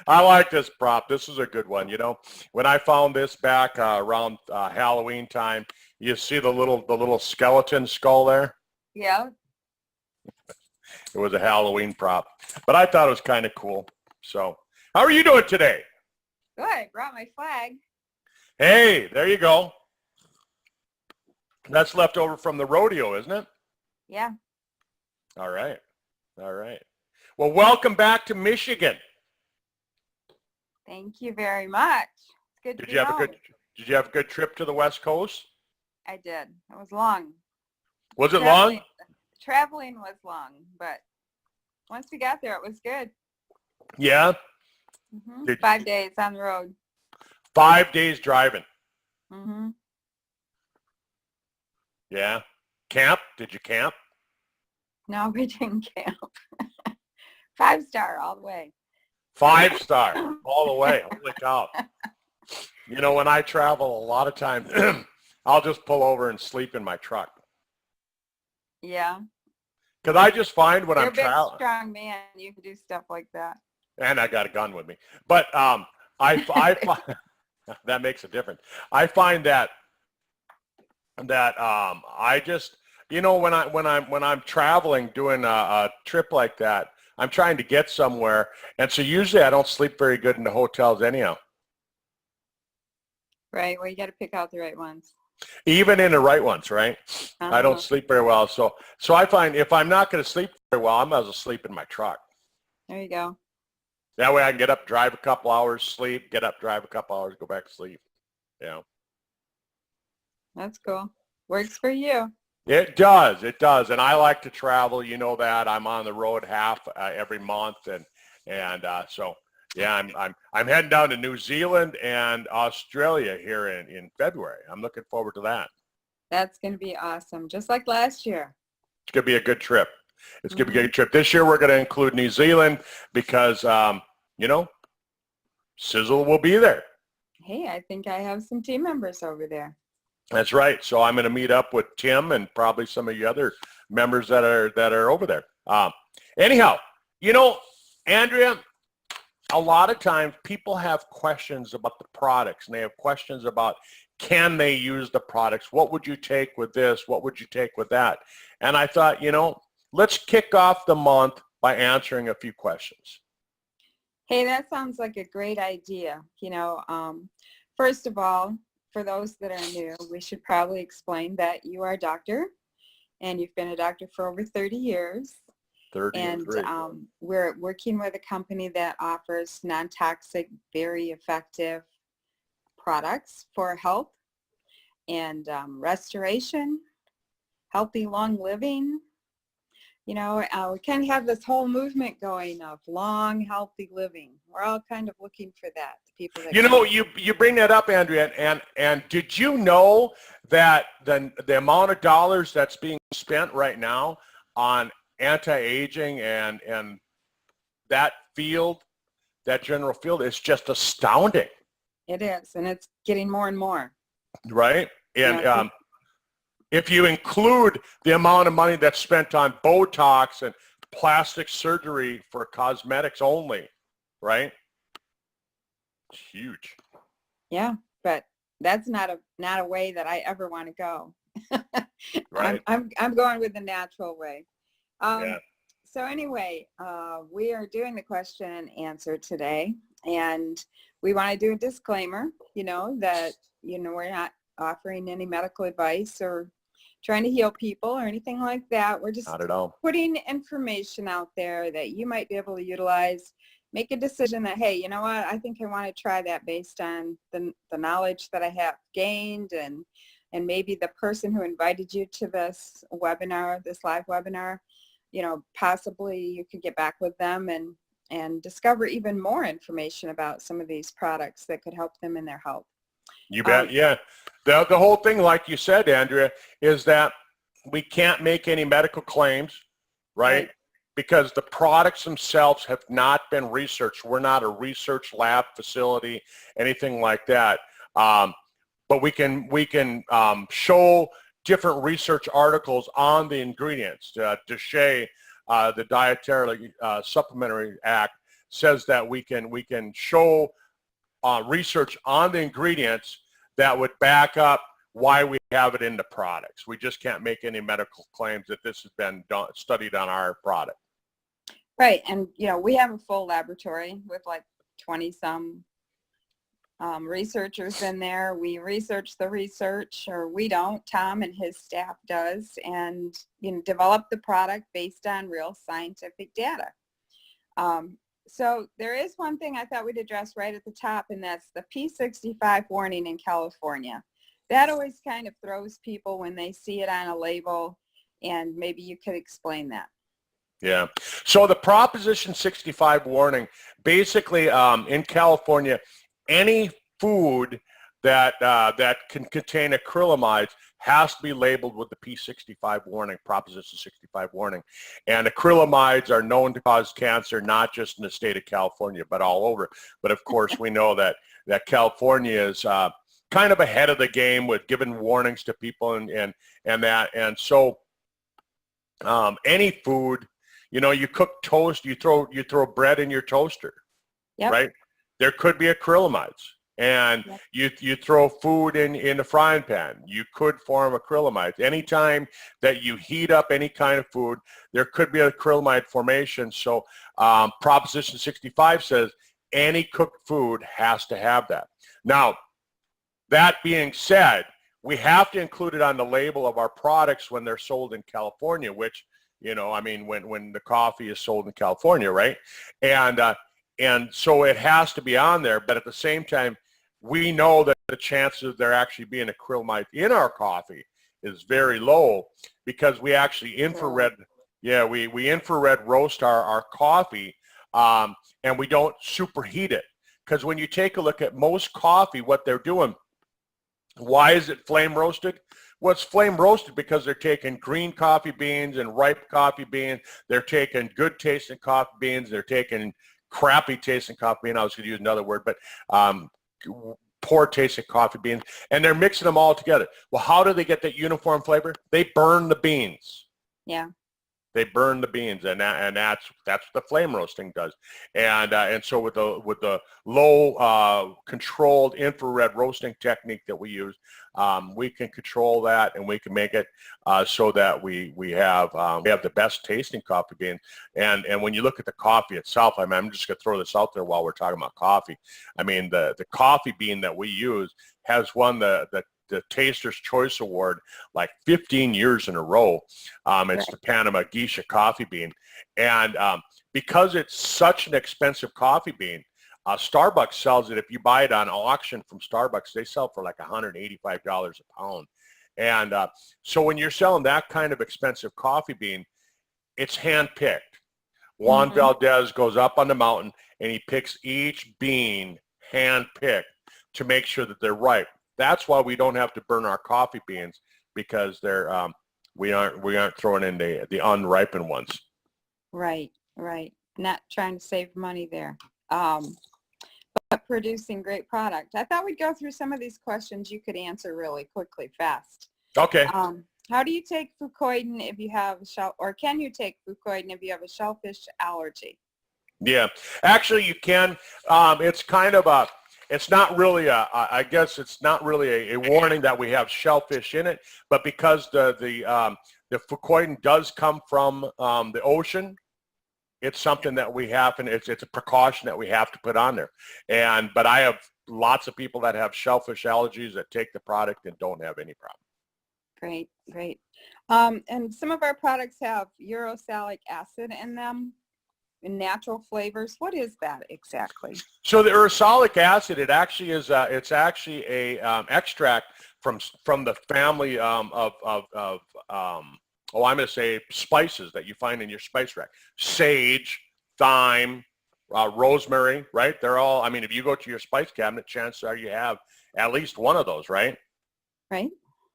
I like this prop. This is a good one. You know, when I found this back around Halloween time, you see the little skeleton skull there? Yeah. It was a Halloween prop, but I thought it was kind of cool. So, how are you doing today? Good. I brought my flag. Hey, there you go. That's left over from the rodeo, isn't it? Yeah. All right. All right. Well, welcome back to Michigan. Thank you very much. It's good to be home. Did you have a good trip to the West Coast? I did. It was long. Was it long? Traveling was long, but once we got there, it was good. Yeah. 5 days on the road. 5 days driving. Mm-hmm. Yeah. Camp? Did you camp? No, we didn't camp. 5-star all the way. 5-star all the way. Holy cow. You know, when I travel, a lot of times I'll just pull over and sleep in my truck. Yeah. Because I just find when I'm traveling. You're a big, strong man. You can do stuff like that. And I got a gun with me. But I find that makes a difference. I find that I just, you know, when I'm traveling, doing a trip like that, I'm trying to get somewhere, and so usually I don't sleep very good in the hotels anyhow. Right. Well, you got to pick out the right ones. Even in the right ones, right? Uh-huh. I don't sleep very well, so I find if I'm not going to sleep very well, I might as well sleep in my truck. There you go. That way I can get up, drive a couple hours, sleep, get up, drive a couple hours, go back to sleep. Yeah. That's cool. Works for you. It does. It does. And I like to travel. You know that. I'm on the road half every month. And so, yeah, I'm heading down to New Zealand and Australia here in February. I'm looking forward to that. That's going to be awesome. Just like last year. It's going to be a good trip. It's going to be a good trip. This year we're going to include New Zealand because, you know, Sisel will be there. Hey, I think I have some team members over there. That's right. So I'm going to meet up with Tim and probably some of the other members that are over there. Anyhow, you know, Andrea, a lot of times people have questions about the products, and they have questions about can they use the products? What would you take with this? What would you take with that? And I thought, you know, let's kick off the month by answering a few questions. Hey, that sounds like a great idea. You know, first of all, for those that are new, we should probably explain that you are a doctor and you've been a doctor for over 30 years. 30 and we're working with a company that offers non-toxic, very effective products for health and restoration, healthy, long living. You know, we kind of have this whole movement going of long, healthy living. We're all kind of looking for that. The people that, you know, you bring that up, Andrea, and did you know that the amount of dollars that's being spent right now on anti-aging and that field, that general field, is just astounding. It is, and it's getting more and more. Right? And if you include the amount of money that's spent on Botox and plastic surgery for cosmetics only, right? It's huge. Yeah, but that's not a way that I ever want to go. Right. I'm going with the natural way. Yeah. So anyway, we are doing the question and answer today, and we want to do a disclaimer, you know, that, you know, we're not offering any medical advice or trying to heal people or anything like that. We're just not at all putting information out there that you might be able to utilize. Make a decision that, hey, you know what, I think I want to try that based on the knowledge that I have gained, and maybe the person who invited you to this webinar, this live webinar, you know, possibly you could get back with them and discover even more information about some of these products that could help them in their health. You bet. Yeah. The whole thing, like you said, Andrea, is that we can't make any medical claims, right? Because the products themselves have not been researched. We're not a research lab facility, anything like that. But we can show different research articles on the ingredients. DSHEA, the Dietary Supplementary Act, says that we can show research on the ingredients that would back up why we have it in the products. We just can't make any medical claims that this has been studied on our product. Right, and we have a full laboratory with like 20 some researchers in there. We research the research, or we don't. Tom and his staff does, and develop the product based on real scientific data. So there is one thing I thought we'd address right at the top, and that's the P65 warning in California. That always kind of throws people when they see it on a label, and maybe you could explain that. Yeah. So the Proposition 65 warning, basically in California, any food that can contain acrylamides has to be labeled with the P65 warning, Proposition 65 warning. And acrylamides are known to cause cancer, not just in the state of California, but all over. But of course, we know that California is kind of ahead of the game with giving warnings to people and that. And so any food, you cook toast, you throw bread in your toaster, yep. Right? There could be acrylamides. And yep. you throw food in the frying pan, you could form acrylamides. Anytime that you heat up any kind of food, there could be acrylamide formation. So Proposition 65 says any cooked food has to have that. Now, that being said, we have to include it on the label of our products when they're sold in California, which, when the coffee is sold in California, right? And so it has to be on there, but at the same time, we know that the chances of there actually being acrylamide in our coffee is very low, because we actually infrared, we infrared roast our coffee, and we don't superheat it. Because when you take a look at most coffee, what they're doing, why is it flame roasted? Well, it's flame roasted because they're taking green coffee beans and ripe coffee beans. They're taking good tasting coffee beans. They're taking crappy tasting coffee beans. I was going to use another word, but poor tasting coffee beans, and they're mixing them all together. Well, how do they get that uniform flavor? They burn the beans. Yeah. They burn the beans, and that's what the flame roasting does. And so with the low controlled infrared roasting technique that we use, we can control that, and we can make it so that we have the best tasting coffee bean. And when you look at the coffee itself, I'm just going to throw this out there while we're talking about coffee. The coffee bean that we use has won the Taster's Choice Award like 15 years in a row. It's the Panama Geisha coffee bean. And because it's such an expensive coffee bean, Starbucks sells it. If you buy it on auction from Starbucks, they sell for like $185 a pound. And so when you're selling that kind of expensive coffee bean, it's hand-picked. Juan Valdez goes up on the mountain, and he picks each bean hand-picked to make sure that they're ripe. That's why we don't have to burn our coffee beans, because they're we aren't throwing in the unripened ones. Right. Not trying to save money there, but producing great product. I thought we'd go through some of these questions you could answer really quickly, fast. Okay. How do you take fucoidan if you have can you take fucoidan if you have a shellfish allergy? Yeah, actually you can. It's kind of it's not really I guess it's not really a warning that we have shellfish in it, but because the fucoidan does come from the ocean, it's something that we have, and it's a precaution that we have to put on there. But I have lots of people that have shellfish allergies that take the product and don't have any problem. Great. And some of our products have urosalic acid in them, in natural flavors. What is that exactly? So the urosalic acid, it actually is it's actually a extract from the family I'm going to say spices that you find in your spice rack. Sage, thyme, rosemary, right? They're all, if you go to your spice cabinet, chances are you have at least one of those, right? Right.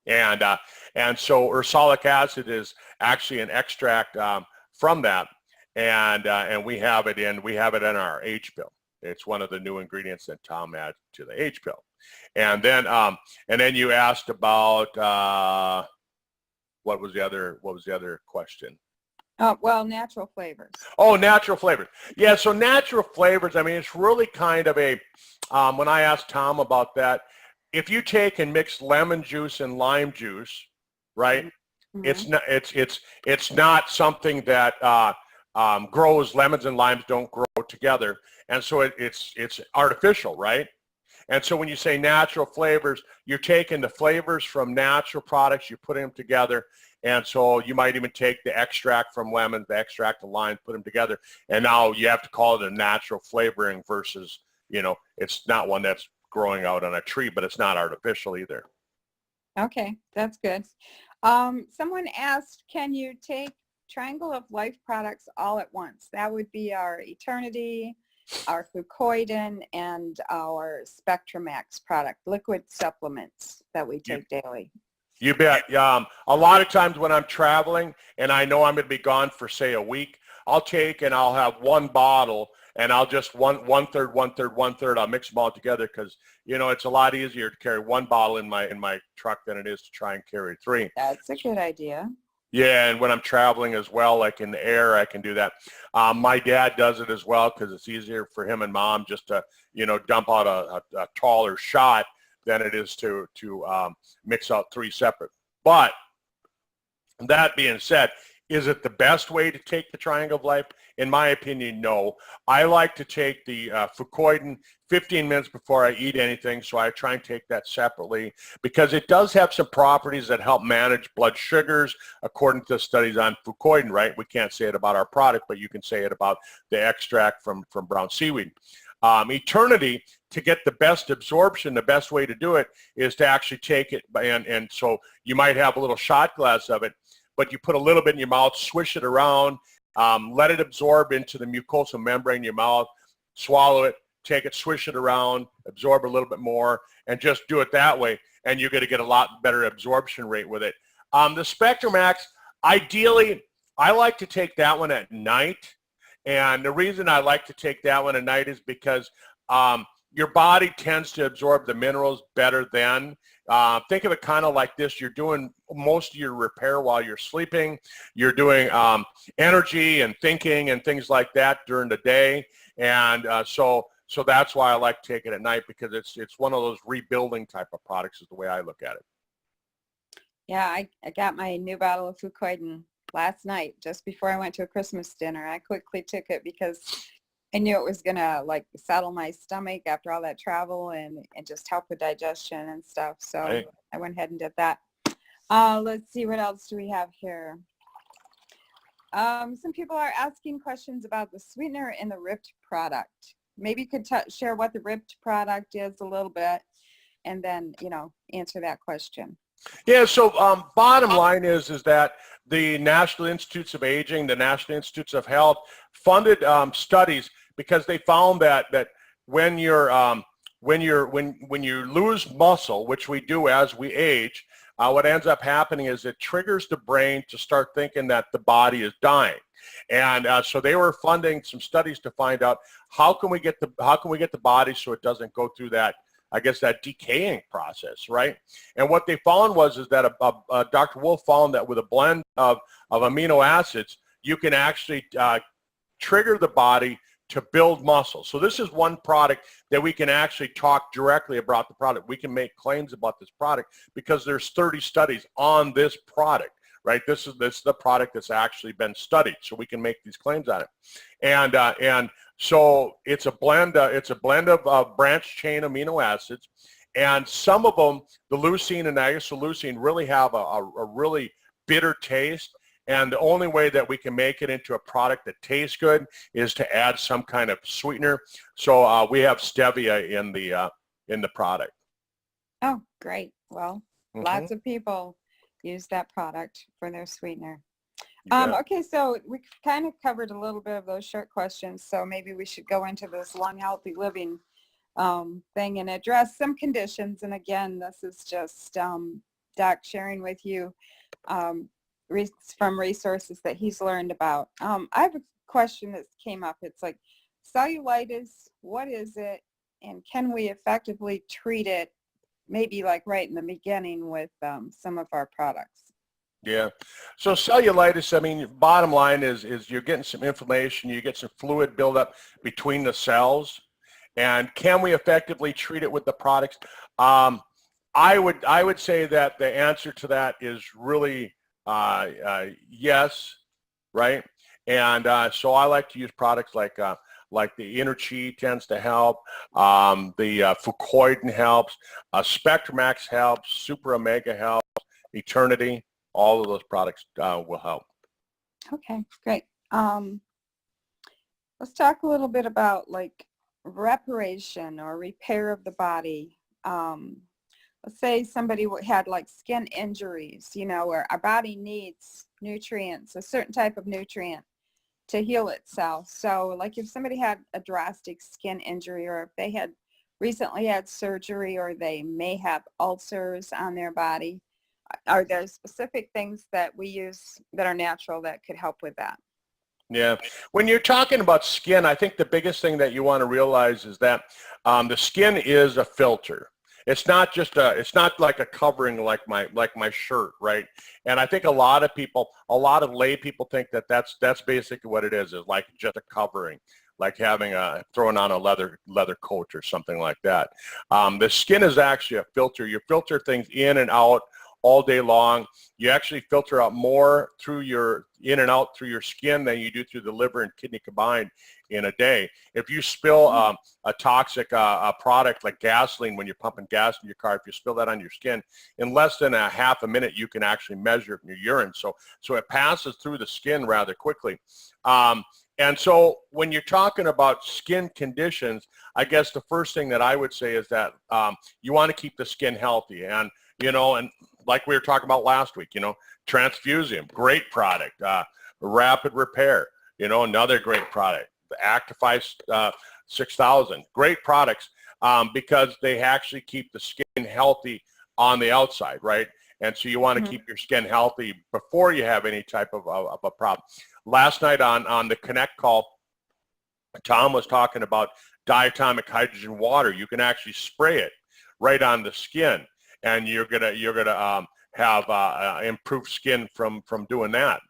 And so urosalic acid is actually an extract from that. And we have it in our H pill. It's one of the new ingredients that Tom adds to the H pill. And then you asked about what was the other question? Well, natural flavors. Oh, natural flavors. Yeah, so natural flavors, I mean, it's really kind of a, when I asked Tom about that, if you take and mix lemon juice and lime juice, right, Mm-hmm. it's not something that grows. Lemons and limes don't grow together, and so it's artificial, right? And so when you say natural flavors, you're taking the flavors from natural products, you're putting them together. And so you might even take the extract from lemons, the extract of lime, put them together. And now you have to call it a natural flavoring versus, it's not one that's growing out on a tree, but it's not artificial either. Okay, that's good. Someone asked, can you take Triangle of Life products all at once? That would be our Eternity, our Fucoidan, and our Spectramax product, liquid supplements that we take daily. You bet. A lot of times when I'm traveling and I know I'm going to be gone for, say, a week, I'll take and I'll have one bottle and I'll just one third. I'll mix them all together because, it's a lot easier to carry one bottle in my truck than it is to try and carry three. That's a good idea. Yeah, and when I'm traveling as well, like in the air, I can do that. My dad does it as well because it's easier for him and mom just to, dump out a taller shot than it is to mix out three separate. But that being said, is it the best way to take the Triangle of Life? In my opinion, no. I like to take the Fucoidan 15 minutes before I eat anything, so I try and take that separately because it does have some properties that help manage blood sugars according to studies on Fucoidan, right? We can't say it about our product, but you can say it about the extract from brown seaweed. Eternity, to get the best absorption, the best way to do it is to actually take it, and so you might have a little shot glass of it, but you put a little bit in your mouth, swish it around, let it absorb into the mucosal membrane in your mouth, swallow it, take it, swish it around, absorb a little bit more, and just do it that way, and you're going to get a lot better absorption rate with it. The Spectramax, ideally, I like to take that one at night, and the reason I like to take that one at night is because your body tends to absorb the minerals better then. Think of it kind of like this. You're doing most of your repair while you're sleeping. You're doing energy and thinking and things like that during the day. And so that's why I like to take it at night because it's one of those rebuilding type of products is the way I look at it. Yeah, I got my new bottle of Fucoidan last night just before I went to a Christmas dinner. I quickly took it because I knew it was going to like settle my stomach after all that travel and just help with digestion and stuff. So Right. I went ahead and did that. Let's see, what else do we have here? Some people are asking questions about the sweetener in the Ripped product. Maybe you could share what the Ripped product is a little bit and then, answer that question. Yeah, so bottom line is that the National Institutes of Aging, the National Institutes of Health funded studies because they found that when you lose muscle, which we do as we age, what ends up happening is it triggers the brain to start thinking that the body is dying. And so they were funding some studies to find out how can we get the body so it doesn't go through that, I guess, that decaying process, right? And what they found was that Dr. Wolf found that with a blend of amino acids, you can actually trigger the body to build muscle. So this is one product that we can actually talk directly about the product. We can make claims about this product because there's 30 studies on this product, right? This is the product that's actually been studied, so we can make these claims on it. And so it's a blend of branched chain amino acids, and some of them, the leucine and isoleucine, really have a really bitter taste. And the only way that we can make it into a product that tastes good is to add some kind of sweetener. So we have stevia in the product. Oh, great. Well, lots of people use that product for their sweetener. Okay, so we kind of covered a little bit of those short questions, so maybe we should go into this long, healthy living thing and address some conditions. And again, this is just Doc sharing with you from resources that he's learned about. I have a question that came up. It's like, cellulitis, what is it, and can we effectively treat it maybe like right in the beginning with some of our products? Yeah. So cellulitis, I mean, bottom line is you're getting some inflammation, you get some fluid buildup between the cells, and can we effectively treat it with the products? Um, I would say that the answer to that is really yes, right? And so I like to use products like the Inner Chi tends to help, the Fucoidan helps, Spectramax helps, Super Omega helps, Eternity. All of those products will help. Okay, great. Let's talk a little bit about like reparation or repair of the body. Let's say somebody had like skin injuries, you know, where our body needs nutrients, a certain type of nutrient to heal itself. So like if somebody had a drastic skin injury, or if they had recently had surgery, or they may have ulcers on their body, are there specific things that we use that are natural that could help with that? Yeah. When you're talking about skin, I think the biggest thing that you want to realize is that the skin is a filter. It's not just it's not like a covering like my shirt, right? And I think a lot of lay people think that that's basically what it is like just a covering, like having throwing on a leather coat or something like that. The skin is actually a filter. You filter things in and out all day long. You actually filter out more in and out through your skin than you do through the liver and kidney combined in a day. If you spill a toxic product like gasoline when you're pumping gas in your car, if you spill that on your skin, in less than a half a minute, you can actually measure it in your urine. So it passes through the skin rather quickly. And so when you're talking about skin conditions, I guess the first thing that I would say is that you want to keep the skin healthy. And, you know, and like we were talking about last week, you know, Transfusium, great product. Rapid Repair, you know, another great product. The Actify 6000, great products because they actually keep the skin healthy on the outside, right? And so you want to keep your skin healthy before you have any type of a problem. Last night on the Connect call, Tom was talking about diatomic hydrogen water. You can actually spray it right on the skin, and you're gonna have improved skin from doing that.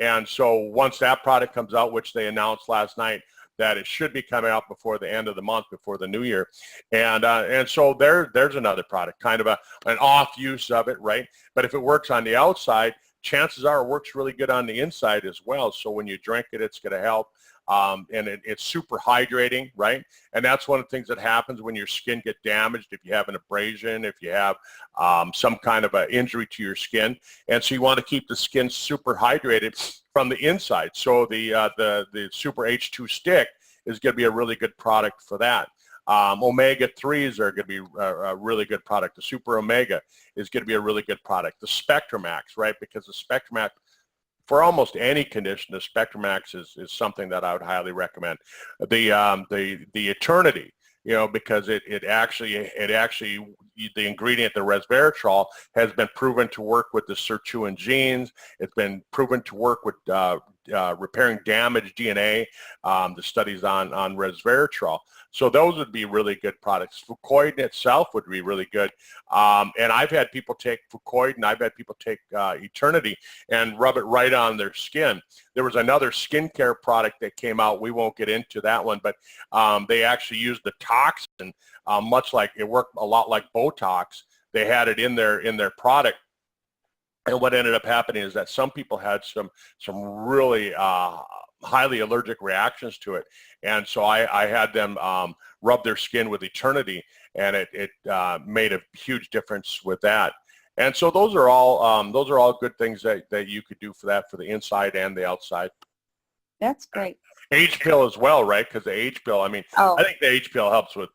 And so once that product comes out, which they announced last night, that it should be coming out before the end of the month, before the new year. And so there's another product, kind of an off use of it, right? But if it works on the outside, chances are it works really good on the inside as well. So when you drink it, it's going to help. And it's super hydrating, right? And that's one of the things that happens when your skin gets damaged, if you have an abrasion, if you have some kind of an injury to your skin. And so you want to keep the skin super hydrated from the inside. So the Super H2 stick is going to be a really good product for that. Omega-3s are going to be a really good product. The Super Omega is going to be a really good product. The Spectramax, right? Because the Spectramax, for almost any condition, the Spectramax is something that I would highly recommend. The Eternity, you know, because it actually the ingredient, the resveratrol, has been proven to work with the sirtuin genes. It's been proven to work with repairing damaged DNA. The studies on resveratrol. So those would be really good products. Fucoidan itself would be really good. And I've had people take Fucoidan, I've had people take Eternity and rub it right on their skin. There was another skincare product that came out. We won't get into that one, but they actually used the toxin, much like it worked a lot like Botox. They had it in their product. And what ended up happening is that some people had some really highly allergic reactions to it. And so I had them rub their skin with Eternity, and it made a huge difference with that. And so those are all good things that you could do for that, for the inside and the outside. That's great. H pill as well, right? Because the H pill, I mean, I think the H pill helps with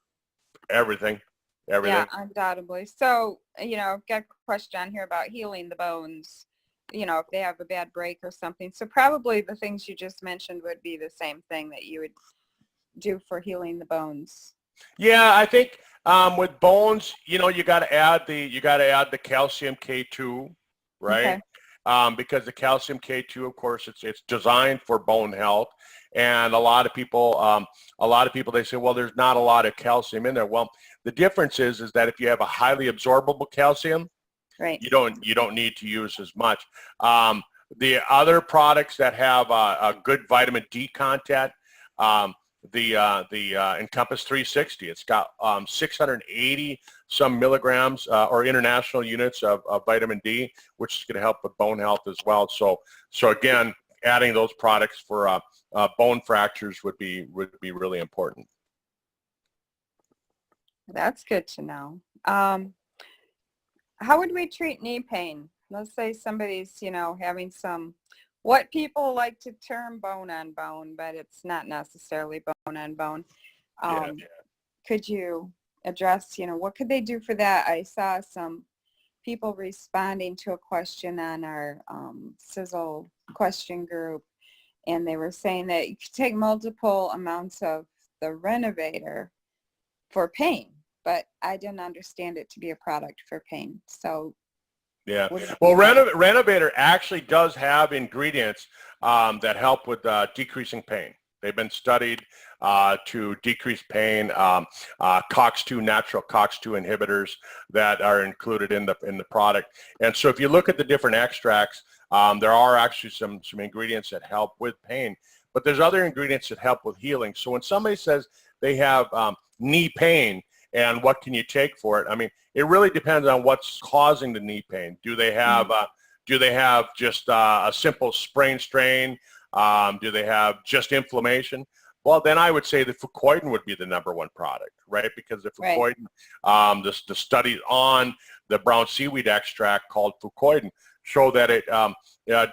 everything. Yeah, undoubtedly. So, you know, I've got a question on here about healing the bones, you know, if they have a bad break or something. So probably the things you just mentioned would be the same thing that you would do for healing the bones. Yeah, I think with bones, you know, you got to add the calcium K2, right? Okay. Because the calcium K2, of course, it's designed for bone health, and a lot of people they say, well, there's not a lot of calcium in there. Well, the difference is that if you have a highly absorbable calcium, Right. you don't need to use as much. The other products that have a good vitamin D content, the Encompass 360, it's got 680 some milligrams or international units of vitamin D, which is going to help with bone health as well. So again, adding those products for bone fractures would be really important. That's good to know. How would we treat knee pain? Let's say somebody's, having some, what people like to term bone on bone, but it's not necessarily bone on bone. Yeah. Could you address, what could they do for that? I saw some people responding to a question on our Sisel question group, and they were saying that you could take multiple amounts of the Renovator for pain, but I didn't understand it to be a product for pain. So yeah, well, Renovator actually does have ingredients that help with decreasing pain. They've been studied to decrease pain. COX-2, natural COX-2 inhibitors that are included in the product. And so if you look at the different extracts, there are actually some ingredients that help with pain, but there's other ingredients that help with healing. So when somebody says they have knee pain and what can you take for it, I mean, it really depends on what's causing the knee pain. Do they have just a simple sprain strain? Do they have just inflammation? Well, then I would say the Fucoidan would be the #1 product, right? Because the Fucoidan, the studies on the brown seaweed extract called Fucoidan show that it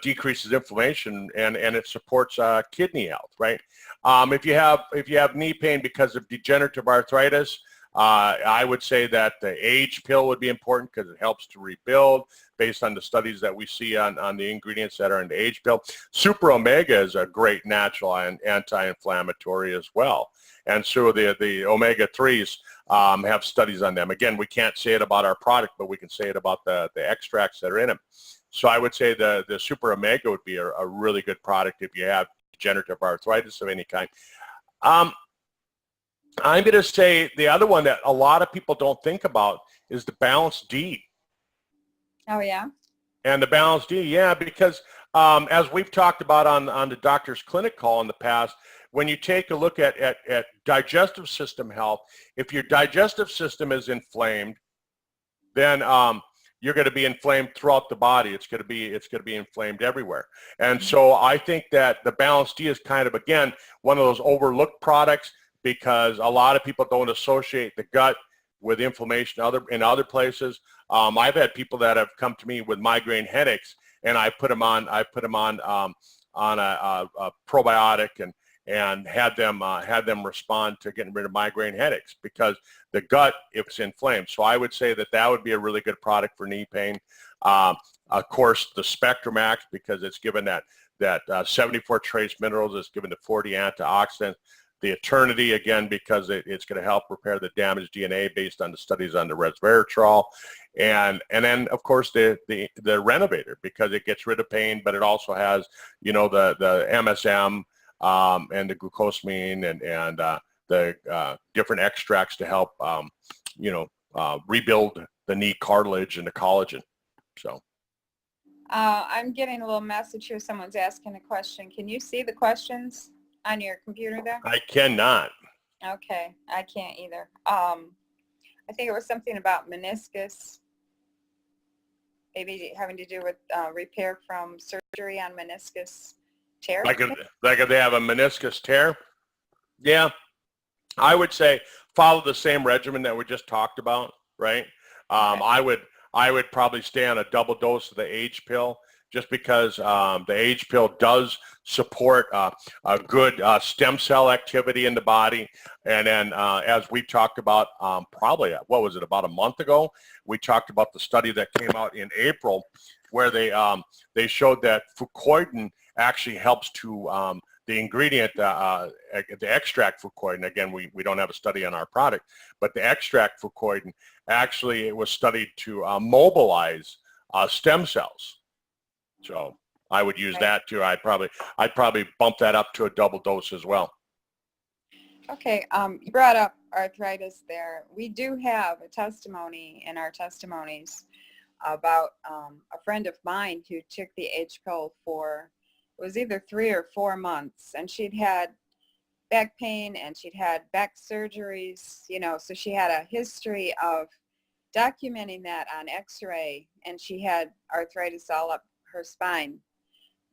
decreases inflammation and it supports kidney health, right? If you have knee pain because of degenerative arthritis, I would say that the age pill would be important because it helps to rebuild based on the studies that we see on the ingredients that are in the age pill. Super Omega is a great natural and anti-inflammatory as well. And so the omega-3s have studies on them. Again, we can't say it about our product, but we can say it about the extracts that are in them. So I would say the Super Omega would be a really good product if you have degenerative arthritis of any kind. I'm going to say the other one that a lot of people don't think about is the Balance D. Oh, yeah? And the Balance D, yeah, because as we've talked about on the doctor's clinic call in the past, when you take a look at digestive system health, if your digestive system is inflamed, then you're going to be inflamed throughout the body. It's going to be inflamed everywhere. And so I think that the Balance D is kind of, again, one of those overlooked products, because a lot of people don't associate the gut with inflammation in other places. I've had people that have come to me with migraine headaches, and I put them on a probiotic and had them respond to getting rid of migraine headaches because the gut is inflamed. So I would say that would be a really good product for knee pain. Of course, the Spectrum Max, because it's given that 74 trace minerals, it's given the 40 antioxidants. The Eternity, again, because it's going to help repair the damaged DNA based on the studies on the resveratrol. And then, of course, the Renovator, because it gets rid of pain, but it also has, the MSM and the glucosamine and the different extracts to help, rebuild the knee cartilage and the collagen. So. I'm getting a little message here. Someone's asking a question. Can you see the questions on your computer there? I cannot. Okay, I can't either. I think it was something about meniscus, maybe having to do with repair from surgery on meniscus tear. Like if they have a meniscus tear? Yeah, I would say follow the same regimen that we just talked about, right? Okay. I would probably stay on a double dose of the age pill, just because the age pill does support a good stem cell activity in the body. And then as we talked about probably, what was it, about a month ago, we talked about the study that came out in April where they showed that Fucoidan actually helps to, the ingredient, the extract Fucoidan, again, we don't have a study on our product, but the extract Fucoidan, actually it was studied to mobilize stem cells. So I would use that too. I'd probably bump that up to a double dose as well. Okay, you brought up arthritis there. We do have a testimony in our testimonies about a friend of mine who took the H pill for, it was either 3 or 4 months, and she'd had back pain and she'd had back surgeries, you know, so she had a history of documenting that on x-ray, and she had arthritis all up her spine,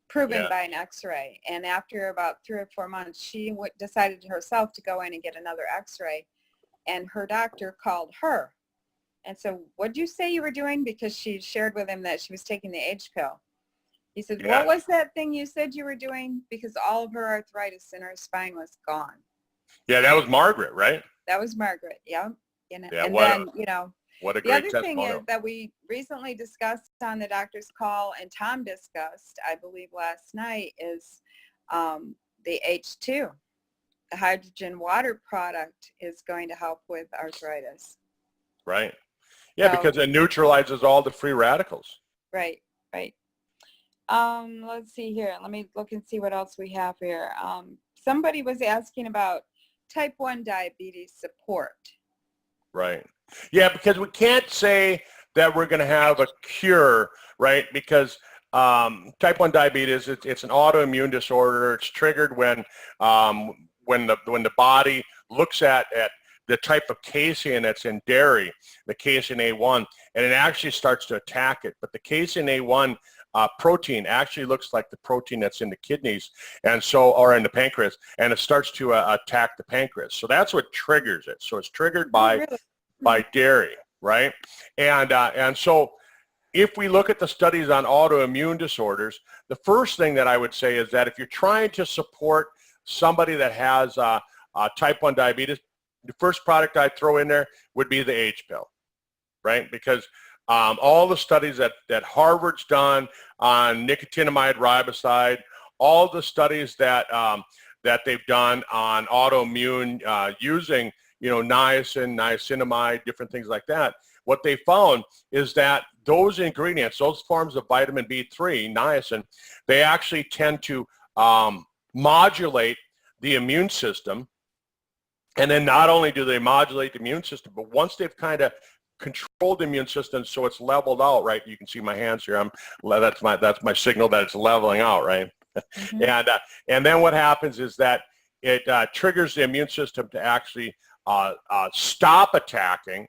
proven Yeah. by an x-ray. And after about 3 or 4 months, she decided herself to go in and get another x-ray, and her doctor called her and said, what'd you say you were doing? Because she shared with him that she was taking the H pill. He said, Yeah. what was that thing you said you were doing? Because all of her arthritis in her spine was gone. Yeah, that was Margaret, right? That was Margaret, yeah. Yeah, And what then, a you know, what a the great other thing testimonial. is that we recently discussed on the doctor's call, and Tom discussed, I believe last night, is the H2. The hydrogen water product is going to help with arthritis. Right. Yeah, So, because it neutralizes all the free radicals. right, right. Let's see here. Let me look and see what else we have here. Somebody was asking about type 1 diabetes support. Right. Yeah, because we can't say that we're going to have a cure, right? Because type 1 diabetes, it's an autoimmune disorder. It's triggered when the body looks at the type of casein that's in dairy, the casein A1, and it actually starts to attack it. But the casein A1 protein actually looks like the protein that's in the kidneys, and so, or in the pancreas, and it starts to attack the pancreas. So that's what triggers it. So it's triggered by dairy, right? And so if we look at the studies on autoimmune disorders, the first thing that I would say is that if you're trying to support somebody that has type 1 diabetes, the first product I'd throw in there would be the H pill, right? Because all the studies that Harvard's done on nicotinamide riboside, all the studies that they've done on autoimmune using, you know, niacin, niacinamide, different things like that, what they found is that those ingredients, those forms of vitamin B3, niacin, they actually tend to modulate the immune system. And then not only do they modulate the immune system, but once they've kind of controlled the immune system so it's leveled out, right? You can see my hands here. That's my signal that it's leveling out, right? Mm-hmm. And then what happens is that it triggers the immune system to actually stop attacking.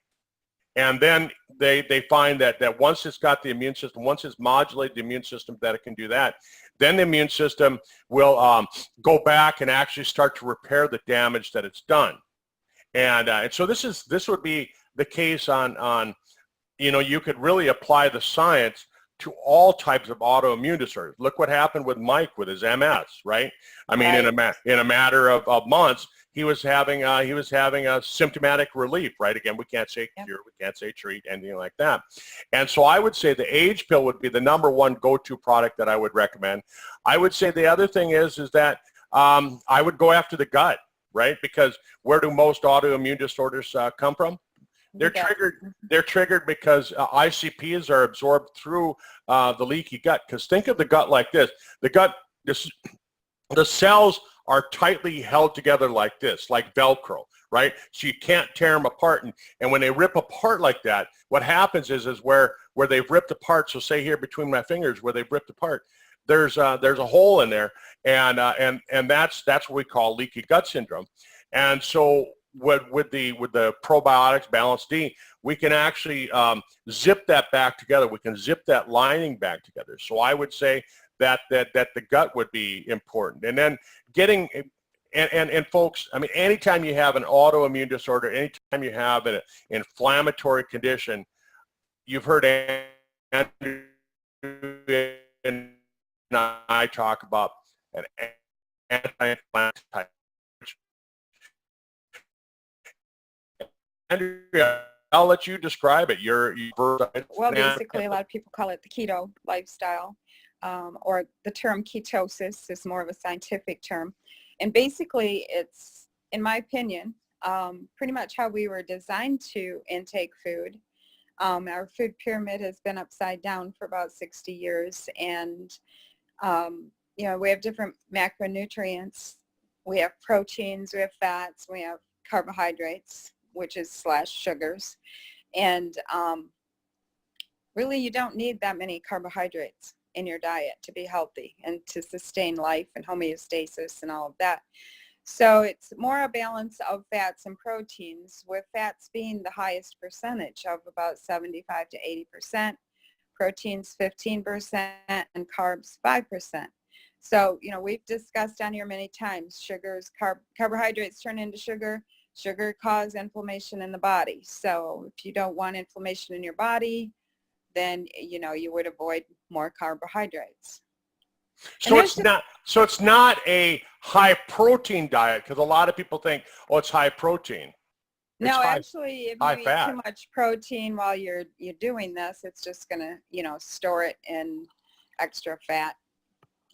And then they find that once it's got the immune system, once it's modulated the immune system, that it can do that, then the immune system will go back and actually start to repair the damage that it's done. And so this would be the case on you know, you could really apply the science to all types of autoimmune disorders. Look what happened with Mike with his MS, right? I mean, right. in a matter of months, he was having a symptomatic relief, right? Again, we can't say cure, we can't say treat, anything like that. And so I would say the H pill would be the number one go-to product that I would recommend. I would say the other thing is that I would go after the gut, right? Because where do most autoimmune disorders come from? They're triggered because ICPs are absorbed through the leaky gut. Because think of the gut like this. The gut, the cells are tightly held together like this, like Velcro, right? So you can't tear them apart. And when they rip apart like that, what happens is where they've ripped apart, so say here between my fingers where they've ripped apart, there's a hole in there, and that's what we call leaky gut syndrome. And so with the probiotics, Balance D, we can actually zip that back together. We can zip that lining back together. So I would say that the gut would be important. And then getting, and folks, I mean, anytime you have an autoimmune disorder, anytime you have an inflammatory condition, you've heard Andrea and I talk about an anti-inflammatory. Andrea, I'll let you describe it. Well, basically, a lot of people call it the keto lifestyle, or the term ketosis is more of a scientific term. And basically, it's, in my opinion, pretty much how we were designed to intake food. Our food pyramid has been upside down for about 60 years, and you know, we have different macronutrients. We have proteins, we have fats, we have carbohydrates, which is / sugars, and really you don't need that many carbohydrates in your diet to be healthy and to sustain life and homeostasis and all of that. So it's more a balance of fats and proteins, with fats being the highest percentage of about 75 to 80%, proteins 15%, and carbs 5%. So, we've discussed on here many times, carbohydrates turn into sugar. Sugar causes inflammation in the body. So if you don't want inflammation in your body, then, you would avoid more carbohydrates. So it's not a high protein diet, because a lot of people think, oh, it's high protein. No, actually, if you eat fat. too much protein while you're doing this, it's just going to, store it in extra fat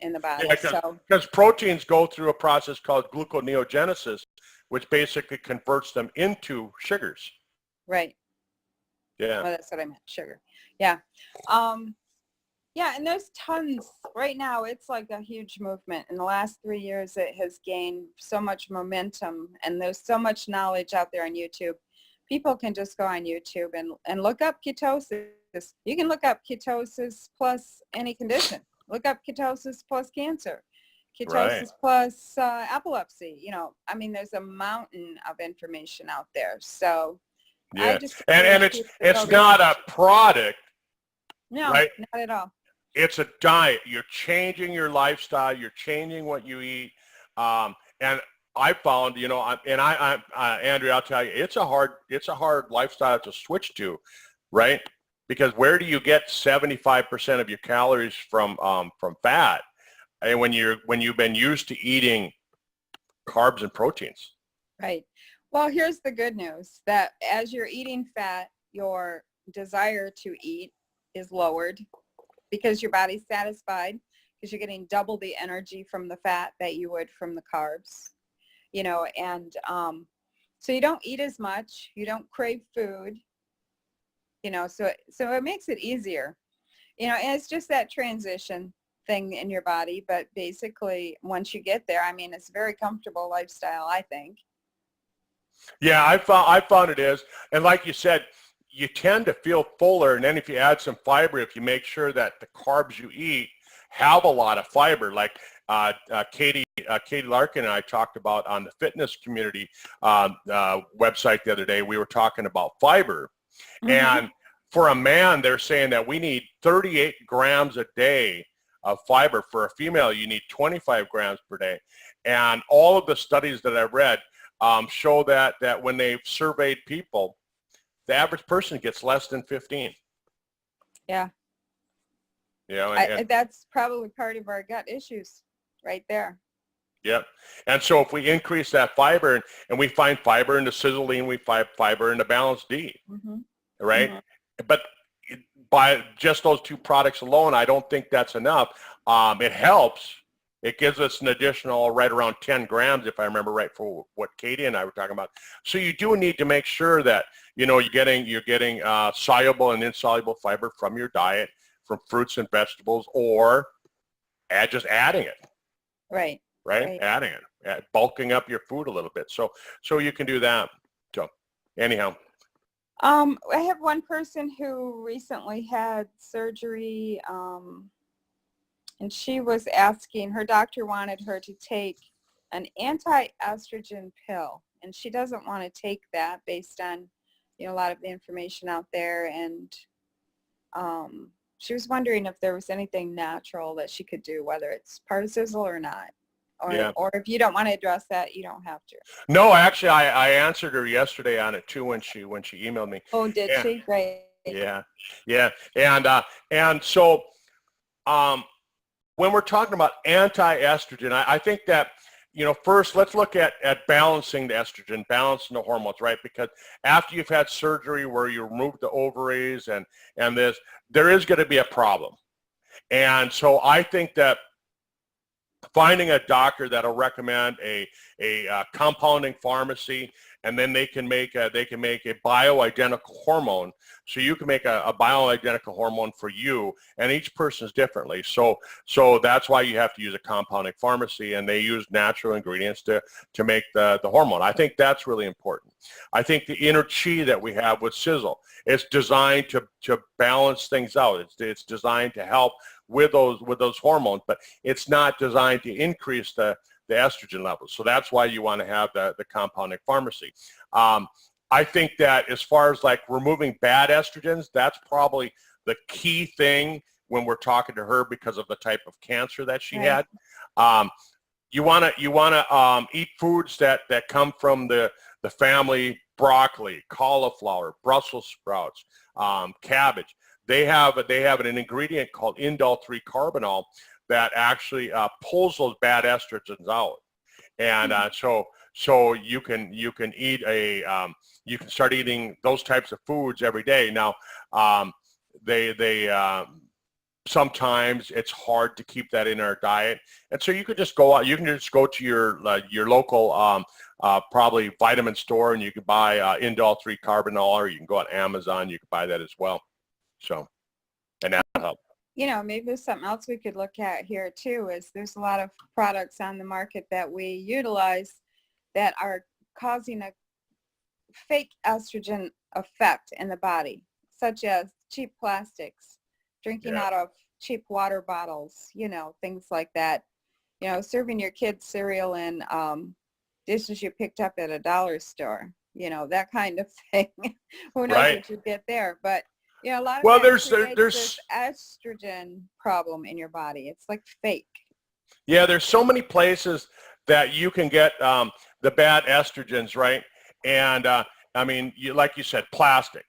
in the body. Yeah, because proteins go through a process called gluconeogenesis, which basically converts them into sugars. Right. Yeah. Well, that's what I meant, sugar. Yeah. Yeah, and there's tons. Right now, it's like a huge movement. In the last 3 years, it has gained so much momentum, and there's so much knowledge out there on YouTube. People can just go on YouTube and look up ketosis. You can look up ketosis plus any condition. Look up ketosis plus cancer, ketosis plus epilepsy. There's a mountain of information out there. So yeah, and it's not a product. No, right? Not at all. It's a diet. You're changing your lifestyle. You're changing what you eat. And I found, Andrea, I'll tell you, it's a hard lifestyle to switch to, right? Because where do you get 75% of your calories from fat, and when you've been used to eating carbs and proteins? Right. Well, here's the good news, that as you're eating fat, your desire to eat is lowered because your body's satisfied, because you're getting double the energy from the fat that you would from the carbs, and so you don't eat as much, you don't crave food, so it makes it easier, and it's just that transition thing in your body. But basically, once you get there, it's a very comfortable lifestyle, I think. Yeah, I found it is. And like you said, you tend to feel fuller. And then if you add some fiber, if you make sure that the carbs you eat have a lot of fiber, like Katie Larkin and I talked about on the fitness community website the other day, we were talking about fiber. Mm-hmm. And for a man, they're saying that we need 38 grams a day of fiber. For a female, you need 25 grams per day. And all of the studies that I've read show that when they've surveyed people, the average person gets less than 15. Yeah. That's probably part of our gut issues right there. Yep. And so if we increase that fiber, and we find fiber in the Sisel, we find fiber in the Balance D, mm-hmm. right? Mm-hmm. But by just those two products alone, I don't think that's enough. It helps. It gives us an additional right around 10 grams, if I remember right, for what Katie and I were talking about. So you do need to make sure that, you're getting soluble and insoluble fiber from your diet, from fruits and vegetables, or just adding it. Right. Adding it, bulking up your food a little bit. So you can do that. So anyhow. I have one person who recently had surgery, and she was asking, her doctor wanted her to take an anti-estrogen pill, and she doesn't want to take that based on, a lot of the information out there. And she was wondering if there was anything natural that she could do, whether it's part of Sisel or not. Or if you don't want to address that, you don't have to. No, actually, I answered her yesterday on it too when she emailed me. Oh, did she? Great. Yeah. And so when we're talking about anti-estrogen, I think that, first let's look at balancing the estrogen, balancing the hormones, right? Because after you've had surgery where you remove the ovaries and there is going to be a problem. And so I think that finding a doctor that'll recommend a compounding pharmacy and then they can make a bioidentical hormone. So you can make a bioidentical hormone for you, and each person is differently. So that's why you have to use a compounding pharmacy, and they use natural ingredients to make the hormone. I think that's really important. I think the inner chi that we have with Sisel is designed to balance things out. It's designed to help with those hormones, but it's not designed to increase the estrogen levels. So that's why you want to have the compounding pharmacy. I think that as far as like removing bad estrogens, that's probably the key thing when we're talking to her because of the type of cancer that she had. You want to eat foods that come from the family: broccoli, cauliflower, Brussels sprouts, cabbage. They have an ingredient called indole-3 carbinol that actually pulls those bad estrogens out, and so you can eat you can start eating those types of foods every day. Now, sometimes it's hard to keep that in our diet, and so you could just go out. You can just go to your local probably vitamin store, and you can buy indole-3 carbinol, or you can go on Amazon. You can buy that as well. So, and that'll help. You know, maybe there's something else we could look at here too, is there's a lot of products on the market that we utilize that are causing a fake estrogen effect in the body, such as cheap plastics, drinking out of cheap water bottles, you know, things like that. You know, serving your kids cereal in dishes you picked up at a dollar store, you know, that kind of thing. Who knows what you get there, but you know, a lot of there's this estrogen problem in your body. It's like fake. Yeah, there's so many places that you can get the bad estrogens, right? And I mean, like you said, plastic.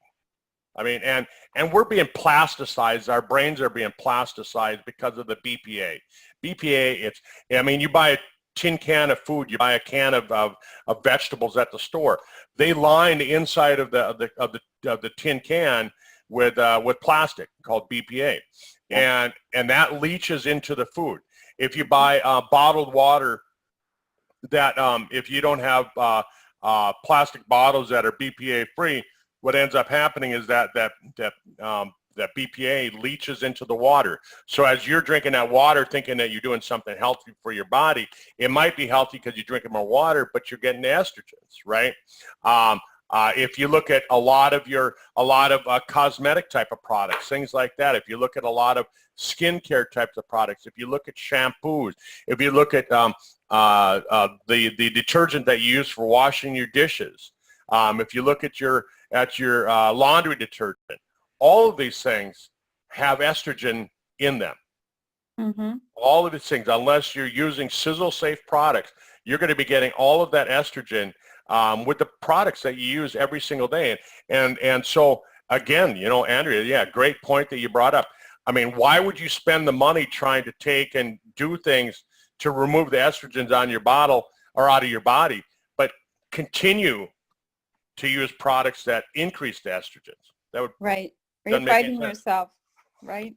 I mean, and we're being plasticized. Our brains are being plasticized because of the BPA. BPA, I mean, you buy a tin can of food, you buy a can of vegetables at the store. They line the inside of the tin can with plastic called BPA, and that leaches into the food. If you buy bottled water, that if you don't have plastic bottles that are BPA free, what ends up happening is that BPA leaches into the water. So as you're drinking that water thinking that you're doing something healthy for your body, it might be healthy because you're drinking more water, but you're getting the estrogens, right? If you look at a lot of cosmetic type of products, things like that, if you look at a lot of skincare types of products, if you look at shampoos, if you look at the detergent that you use for washing your dishes, if you look at your laundry detergent, all of these things have estrogen in them. Mm-hmm. All of these things, unless you're using Sisel safe products, you're going to be getting all of that estrogen with the products that you use every single day. And so again, you know, Andrea, great point that you brought up. I mean, why would you spend the money trying to take and do things to remove the estrogens on your bottle or out of your body, but continue to use products that increase the estrogens? That would You're fighting yourself, right?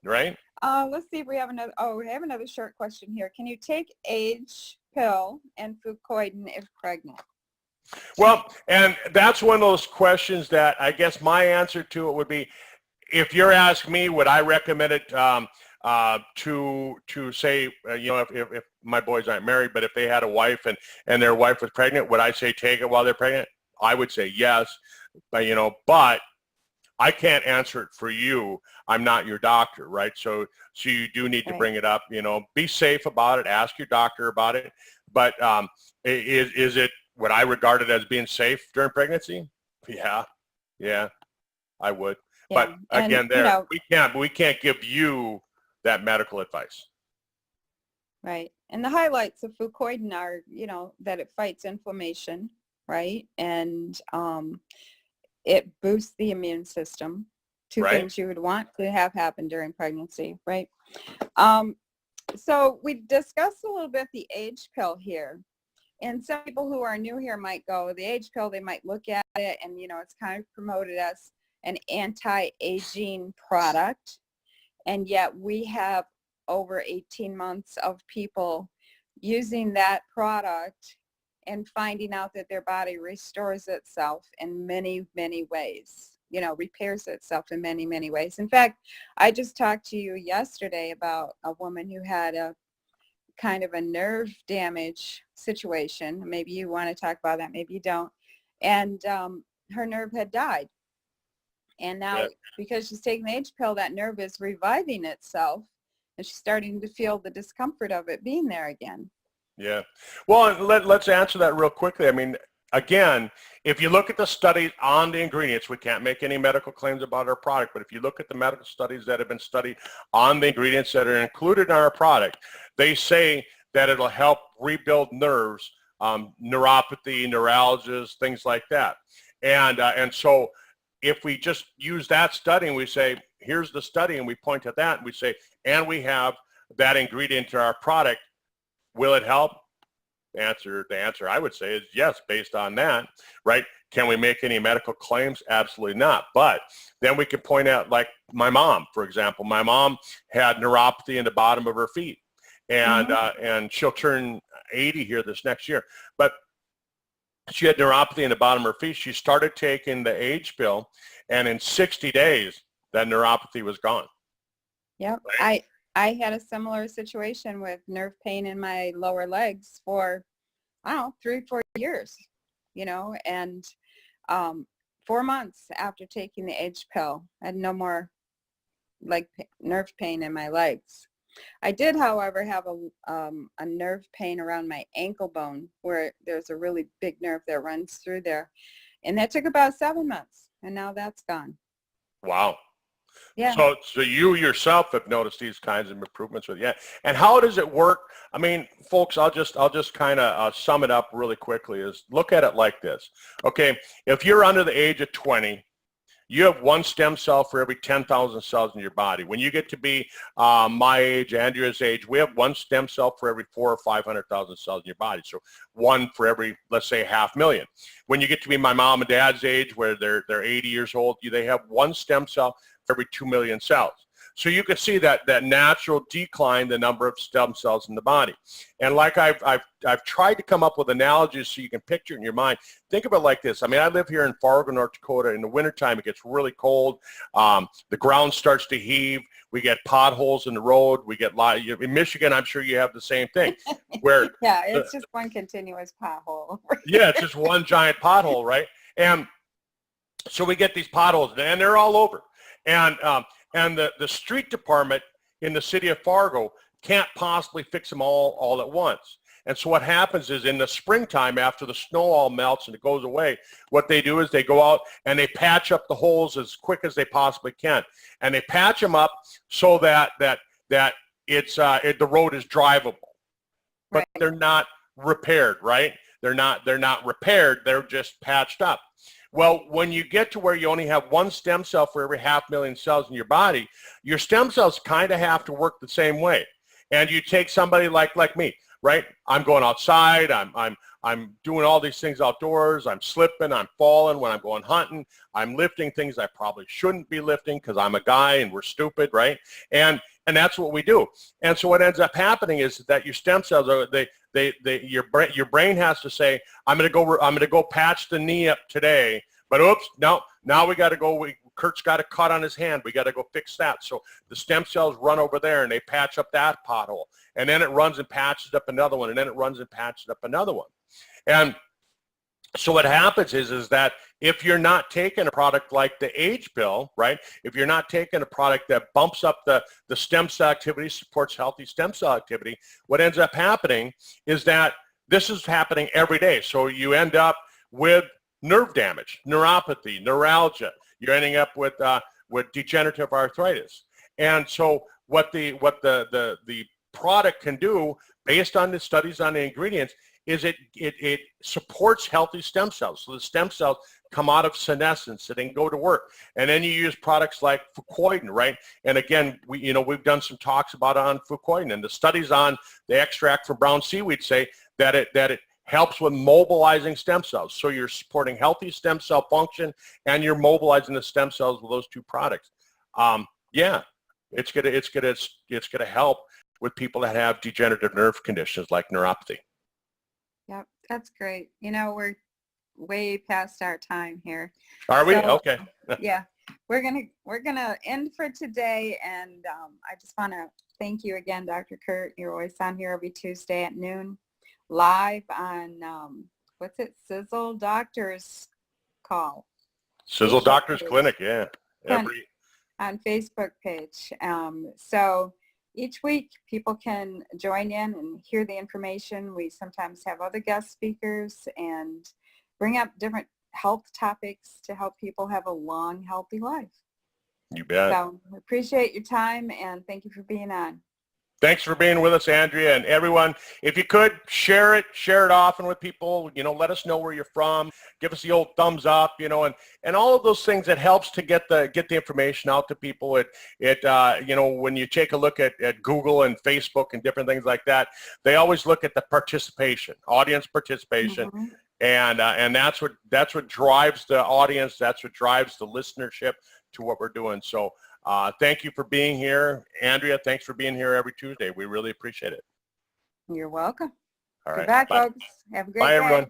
Right. Let's see if we have another. Oh, we have another short question here. Can you take age pill and fucoidan if pregnant? Well, and that's one of those questions that I guess my answer to it would be, if you're asking me, would I recommend it to say, you know, if my boys aren't married, but if they had a wife and their wife was pregnant, would I say take it while they're pregnant? I would say yes, but you know, but I can't answer it for you. I'm not your doctor, right? So you do need to bring it up. You know, be safe about it. Ask your doctor about it. But is it, would I regard it as being safe during pregnancy? Yeah, I would. Yeah. But again, we can't give you that medical advice. Right. And the highlights of fucoidan are, you know, that it fights inflammation, right? And it boosts the immune system. Two things you would want to have happen during pregnancy, right? So we discussed a little bit the age pill here. And some people who are new here might go, the age pill, they might look at it and, you know, it's kind of promoted as an anti-aging product. And yet we have over 18 months of people using that product and finding out that their body restores itself in many, many ways, you know, repairs itself in many, many ways. In fact, I just talked to you yesterday about a woman who had a kind of a nerve damage situation. Maybe you want to talk about that, maybe you don't. And her nerve had died. And now, Yeah. because she's taking the H pill, that nerve is reviving itself, and she's starting to feel the discomfort of it being there again. Yeah. Well, let's answer that real quickly. I mean, again, if you look at the studies on the ingredients, we can't make any medical claims about our product, but if you look at the medical studies that have been studied on the ingredients that are included in our product, they say that it'll help rebuild nerves, neuropathy, neuralgias, things like that. And so if we just use that study and we say, here's the study, and we point at that and we say, and we have that ingredient in our product, will it help? The answer I would say is yes, based on that, right? Can we make any medical claims? Absolutely not. But then we can point out, like my mom, for example. My mom had neuropathy in the bottom of her feet, and and she'll turn 80 here this next year. But she had neuropathy in the bottom of her feet. She started taking the Age pill, and in 60 days, that neuropathy was gone. Yep. Right? I had a similar situation with nerve pain in my lower legs for, I don't know, 3 or 4 years, you know, and 4 months after taking the Age pill, I had no more nerve pain in my legs. I did, however, have a nerve pain around my ankle bone where there's a really big nerve that runs through there. And that took about 7 months, and now that's gone. Wow. Yeah. So you yourself have noticed these kinds of improvements with, yeah. And how does it work? I mean, folks, I'll just kind of sum it up really quickly. Is look at it like this. Okay, if you're under the age of 20, you have one stem cell for every 10,000 cells in your body. When you get to be my age, Andrea's age, we have one stem cell for every 400,000 or 500,000 cells in your body. So one for every, let's say, 500,000. When you get to be my mom and dad's age, where they're 80 years old, they have one stem cell for every 2 million cells. So you can see that natural decline, the number of stem cells in the body. And like I've tried to come up with analogies so you can picture it in your mind. Think of it like this. I mean, I live here in Fargo, North Dakota. In the wintertime, it gets really cold. The ground starts to heave. We get potholes in the road. We get in Michigan, I'm sure you have the same thing. Where yeah, it's just one continuous pothole. Yeah, it's just one giant pothole, right? And so we get these potholes, and they're all over. And the street department in the city of Fargo can't possibly fix them all at once. And so what happens is in the springtime, after the snow all melts and it goes away, what they do is they go out and they patch up the holes as quick as they possibly can. And they patch them up so that the road is drivable. But Right. they're not repaired, right? They're not repaired, they're just patched up. Well, when you get to where you only have one stem cell for every 500,000 cells in your body, your stem cells kind of have to work the same way. And you take somebody like me, right? I'm going outside, I'm doing all these things outdoors, I'm slipping, I'm falling when I'm going hunting, I'm lifting things I probably shouldn't be lifting because I'm a guy and we're stupid, right? And that's what we do. And so what ends up happening is that your stem cells are your brain has to say, I'm going to go patch the knee up today, but oops, no, now we got to go. Kurt's got a cut on his hand. We got to go fix that. So the stem cells run over there and they patch up that pothole, and then it runs and patches up another one, and then it runs and patches up another one. And so what happens is that if you're not taking a product like the Age pill, right? If you're not taking a product that bumps up the stem cell activity, supports healthy stem cell activity, what ends up happening is that this is happening every day. So you end up with nerve damage, neuropathy, neuralgia. You're ending up with degenerative arthritis. And so what the product can do, based on the studies on the ingredients, is it supports healthy stem cells. So the stem cells come out of senescence and then go to work. And then you use products like fucoidan, right? And again, we've done some talks about on fucoidan, and the studies on the extract from brown seaweed say that it helps with mobilizing stem cells. So you're supporting healthy stem cell function and you're mobilizing the stem cells with those two products. Yeah, it's gonna help with people that have degenerative nerve conditions like neuropathy. Yep, that's great. You know, we're way past our time here. Are we? So, Okay. yeah, we're gonna end for today, and I just want to thank you again, Dr. Kurt. You're always on here every Tuesday at noon, live on what's it, Sisel Doctors Call. Sizzle Facebook Doctors page. Clinic, yeah. Every On Facebook page. So each week people can join in and hear the information. We sometimes have other guest speakers and bring up different health topics to help people have a long, healthy life. You bet. So we appreciate your time and thank you for being on. Thanks for being with us, Andrea, and everyone. If you could, share it often with people. You know, let us know where you're from. Give us the old thumbs up, you know, and all of those things. It helps to get the information out to people. You know, when you take a look at Google and Facebook and different things like that, they always look at the participation, audience participation. Mm-hmm. And that's what drives the audience. That's what drives the listenership to what we're doing. So thank you for being here. Andrea, thanks for being here every Tuesday. We really appreciate it. You're welcome. All right. Goodbye, Bye. folks. Have a great Bye, day. everyone.